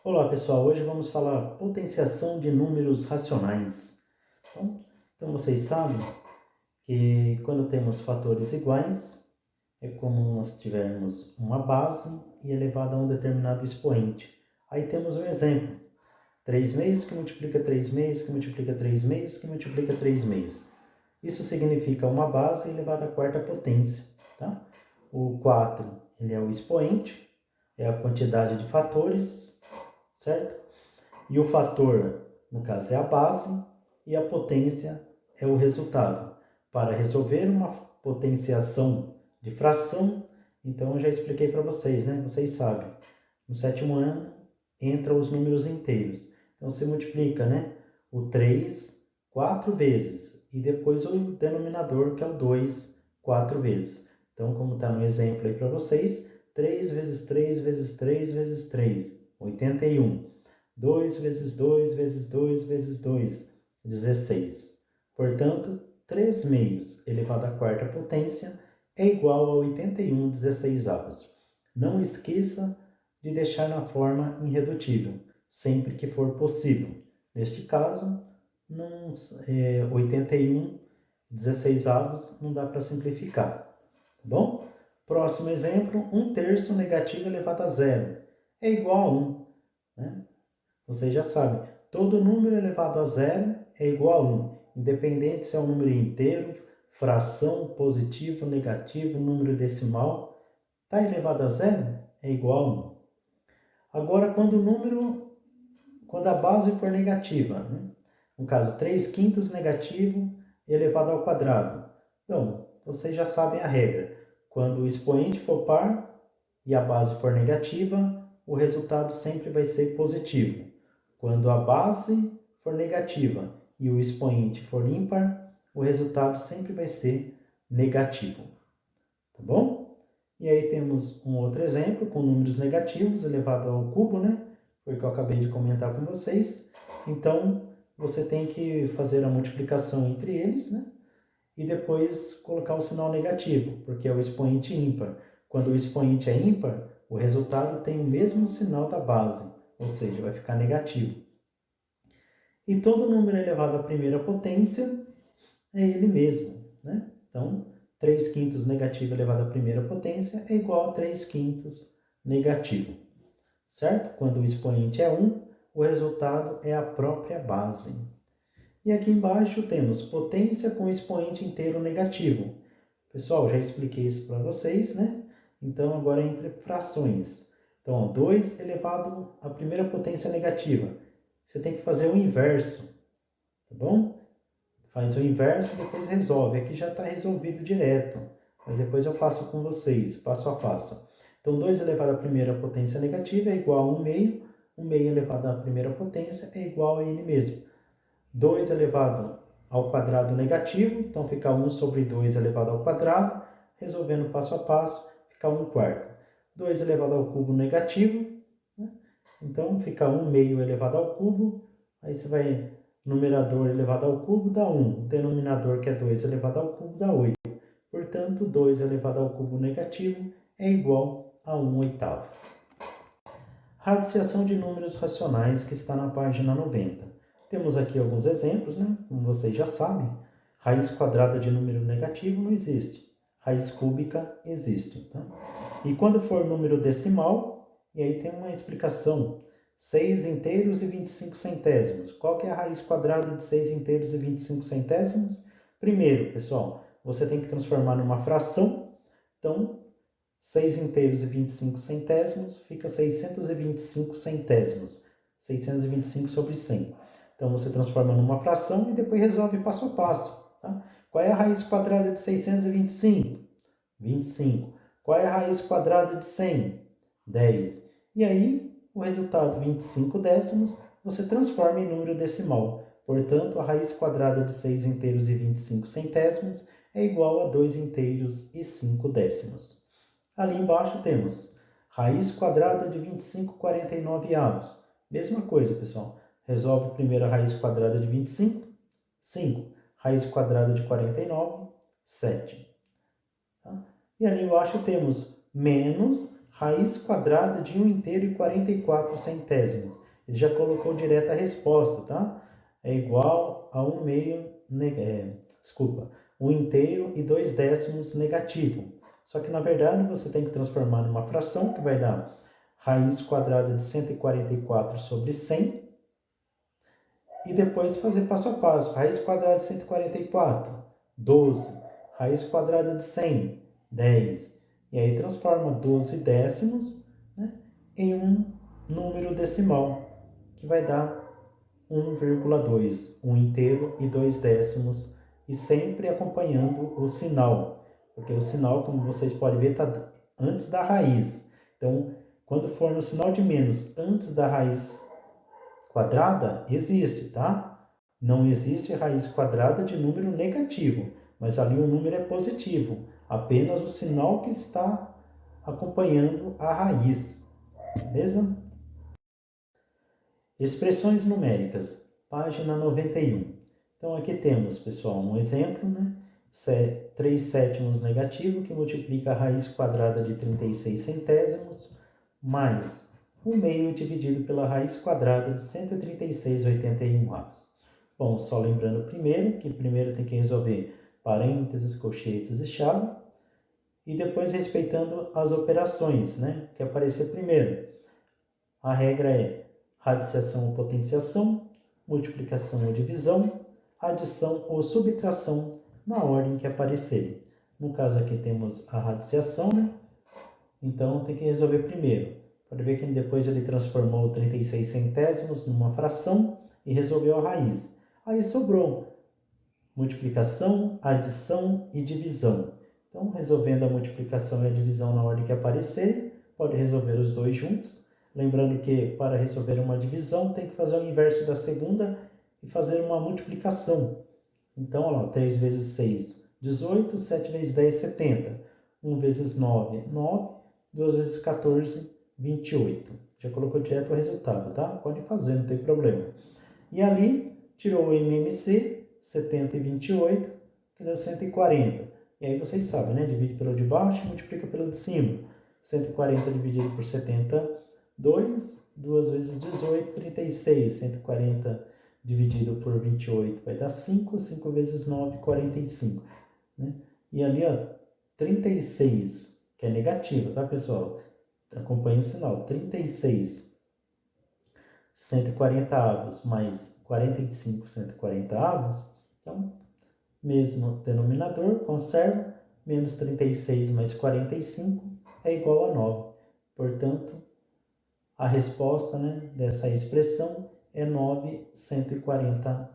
Olá pessoal, hoje vamos falar potenciação de números racionais. Então vocês sabem que quando temos fatores iguais, é como nós tivermos uma base e elevada a um determinado expoente. Aí temos um exemplo, 3 meios que multiplica 3 meios, que multiplica 3 meios, que multiplica 3 meios. Isso significa uma base elevada à quarta potência. Tá? O 4 ele é o expoente, é a quantidade de fatores, certo? E o fator, no caso, é a base e a potência é o resultado. Para resolver uma potenciação de fração, então eu já expliquei para vocês, né? Vocês sabem, no sétimo ano entram os números inteiros. Então você multiplica, né? O 3 4 vezes e depois o denominador, que é o 2, 4 vezes. Então, como está no exemplo aí para vocês, 3 vezes 3 vezes 3 vezes 3, 81. 2 vezes 2 vezes 2 vezes 2, 16. Portanto, 3 meios elevado à quarta potência é igual a 81 16avos. Não esqueça de deixar na forma irredutível, sempre que for possível. Neste caso, 81 16avos não dá para simplificar, tá bom? Próximo exemplo, 1/3 negativo elevado a zero é igual a 1, né? Vocês já sabem, todo número elevado a zero é igual a 1, independente se é um número inteiro, fração, positivo, negativo, número decimal, está elevado a zero é igual a 1. Agora, quando a base for negativa, né? No caso, 3/5 negativo elevado ao quadrado. Então, vocês já sabem a regra. Quando o expoente for par e a base for negativa, o resultado sempre vai ser positivo. Quando a base for negativa e o expoente for ímpar, o resultado sempre vai ser negativo. Tá bom? E aí temos um outro exemplo com números negativos elevado ao cubo, né? Foi o que eu acabei de comentar com vocês. Então, você tem que fazer a multiplicação entre eles, né? E depois colocar o sinal negativo, porque é o expoente ímpar. Quando o expoente é ímpar, o resultado tem o mesmo sinal da base, ou seja, vai ficar negativo. E todo número elevado à primeira potência é ele mesmo, né? Então, 3/5 negativo elevado à primeira potência é igual a 3/5 negativo, certo? Quando o expoente é 1, o resultado é a própria base. E aqui embaixo temos potência com expoente inteiro negativo. Pessoal, já expliquei isso para vocês, né? Então, agora entre frações. Então, 2 elevado à primeira potência negativa. Você tem que fazer o inverso, tá bom? Faz o inverso e depois resolve. Aqui já está resolvido direto, mas depois eu faço com vocês, passo a passo. Então, 2 elevado à primeira potência negativa é igual a 1 meio. 1 meio elevado à primeira potência é igual a ele mesmo. 2 elevado ao quadrado negativo, então fica 1 sobre 2 elevado ao quadrado, resolvendo passo a passo, fica 1/4. 2 elevado ao cubo negativo, né? Então fica 1 meio elevado ao cubo, aí você vai, numerador elevado ao cubo dá 1, denominador que é 2 elevado ao cubo dá 8. Portanto, 2 elevado ao cubo negativo é igual a 1/8. Radiciação de números racionais, que está na página 90. Temos aqui alguns exemplos, né? Como vocês já sabem, raiz quadrada de número negativo não existe. Raiz cúbica existe, tá? E quando for número decimal, e aí tem uma explicação, 6 inteiros e 25 centésimos. Qual que é a raiz quadrada de 6 inteiros e 25 centésimos? Primeiro, pessoal, você tem que transformar numa fração. Então, 6 inteiros e 25 centésimos fica 625 centésimos. 625 sobre 100. Então, você transforma numa fração e depois resolve passo a passo. Tá? Qual é a raiz quadrada de 625? 25. Qual é a raiz quadrada de 100? 10. E aí, o resultado 25 décimos, você transforma em número decimal. Portanto, a raiz quadrada de 6 inteiros e 25 centésimos é igual a 2 inteiros e 5 décimos. Ali embaixo temos raiz quadrada de 25/49avos. Mesma coisa, pessoal. Resolve primeiro a raiz quadrada de 25, 5. Raiz quadrada de 49, 7. Tá? E ali embaixo temos menos raiz quadrada de 1/44. Ele já colocou direto a resposta, tá? É igual a 1/2 negativo. Só que, na verdade, você tem que transformar numa fração, que vai dar raiz quadrada de 144 sobre 100. E depois fazer passo a passo. Raiz quadrada de 144, 12. Raiz quadrada de 100, 10. E aí transforma 12 décimos, né, em um número decimal, que vai dar 1,2, 1/2, e sempre acompanhando o sinal, porque o sinal, como vocês podem ver, está antes da raiz. Então, quando for no sinal de menos antes da raiz quadrada, existe, tá? Não existe raiz quadrada de número negativo, mas ali o número é positivo, apenas o sinal que está acompanhando a raiz, beleza? Expressões numéricas, página 91. Então aqui temos, pessoal, um exemplo, né? 3/7 negativo, que multiplica a raiz quadrada de 36 centésimos, mais 1/2 dividido pela raiz quadrada de 136,81. Bom, só lembrando primeiro, que primeiro tem que resolver parênteses, colchetes e chave, e depois respeitando as operações, né? Que aparecer primeiro. A regra é radiciação ou potenciação, multiplicação ou divisão, adição ou subtração, na ordem que aparecerem. No caso aqui temos a radiciação, né? Então tem que resolver primeiro. Pode ver que depois ele transformou 36 centésimos numa fração e resolveu a raiz. Aí sobrou multiplicação, adição e divisão. Então, resolvendo a multiplicação e a divisão na ordem que aparecer, pode resolver os dois juntos. Lembrando que para resolver uma divisão tem que fazer o inverso da segunda e fazer uma multiplicação. Então, olha lá, 3 vezes 6, 18, 7 vezes 10, 70. 1 vezes 9, 9. 2 vezes 14, 28. Já colocou direto o resultado, tá? Pode fazer, não tem problema. E ali, tirou o MMC, 70 e 28, que deu 140. E aí vocês sabem, né? Divide pelo de baixo e multiplica pelo de cima. 140 dividido por 72, 2 vezes 18, 36. 140 dividido por 28 vai dar 5. 5 vezes 9, 45. Né? E ali, ó, 36, que é negativo, tá, pessoal? Acompanhe o sinal. 36, 140 avos mais 45, 140 avos. Então, mesmo denominador, conserva. Menos 36 mais 45 é igual a 9. Portanto, a resposta, né, dessa expressão é 9/140.